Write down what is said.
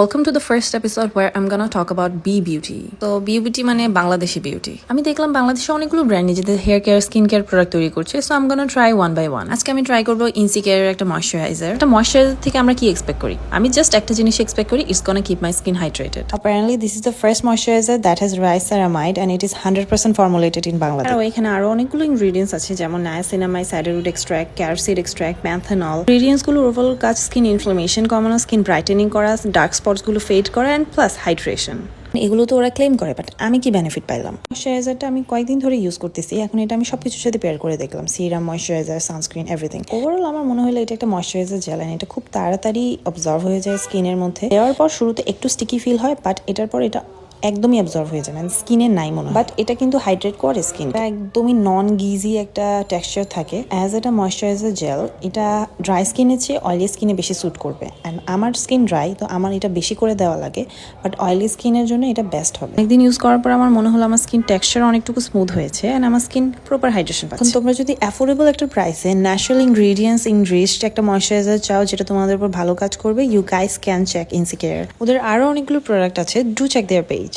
Welcome to the first episode where I'm gonna talk about Be Beauty. তো Be Beauty মানে Bangladeshi beauty. আমি দেখলাম বাংলাদেশে অনেকগুলো ব্র্যান্ড নিজেদের hair care skin care product তৈরি করছে, so I'm gonna try one by one. আজকে আমি ট্রাই করবো ইনসিকেয়ারের একটা ময়শ্চারাইজার। একটা ময়শ্চারাইজার থেকে আমরা কি এক্সপেক্ট করি? আমি জাস্ট একটা জিনিস এক্সপেক্ট করি, it's gonna keep my skin hydrated. Apparently this is the first moisturizer that has riceramide and it is 100% formulated in Bangladesh. আর এখানে আরো অনেকগুলো ইনগ্রেডিয়েন্টস আছে, যেমন niacinamide, cedarwood extract, carrot seed extract, panthenol. Ingredients গুলো overall কাজ skin inflammation কমানো, skin brightening করা, dark spots গুলো ফেড করা and plus hydration. এগুলো তো ওরা ক্লেম করে, বাট আমি কি বেনিফিট পাইলাম? ময়শ্চারাইজারটা আমি কয়েকদিন ধরে ইউজ করতেছি, এখন এটা আমি সবকিছুর সাথে পেয়ার করে দেখলাম, serum, moisturiser, sunscreen, everything. Overall আমার মনে হলো এটা একটা ময়শ্চারাইজার জেল, এটা খুব তাড়াতাড়ি অবজর্ভ হয়ে যায় স্কিনের মধ্যে। দেওয়ার পর শুরুতে একটু স্টিকি ফিল হয়, বাট এটার পর এটা একদমই অ্যাবজর্ভ হয়ে যায়, মানে স্কিনে নাই মনে হয়। বাট এটা কিন্তু হাইড্রেট করে স্কিন, একদমই নন গিজি একটা টেক্সচার থাকে। অ্যাজ এটা ময়শ্চারাইজার জেল, এটা ড্রাই স্কিনের চেয়ে অয়েলি স্কিনে বেশি স্যুট করবে। অ্যান্ড আমার স্কিন ড্রাই, তো আমার এটা বেশি করে দেওয়া লাগে, বাট অয়েলি স্কিনের জন্য এটা বেস্ট হবে। একদিন ইউজ করার পর আমার মনে হলো আমার স্কিন টেক্সচার অনেকটুকু স্মুথ হয়েছে অ্যান্ড আমার স্কিন প্রপার হাইড্রেশন পাচ্ছে। তোমরা যদি অ্যাফোর্ডেবল একটা প্রাইসে ন্যাচারাল ইনগ্রেডিয়েন্টস ইনরিচড একটা ময়শ্চারাইজার চাও যেটা তোমাদের উপর ভালো কাজ করবে, ইউ গাইস ক্যান চেক ইনসিকেয়ার। ওদের আরো অনেকগুলো প্রোডাক্ট আছে, ডু চেক দেয়ার পেজ।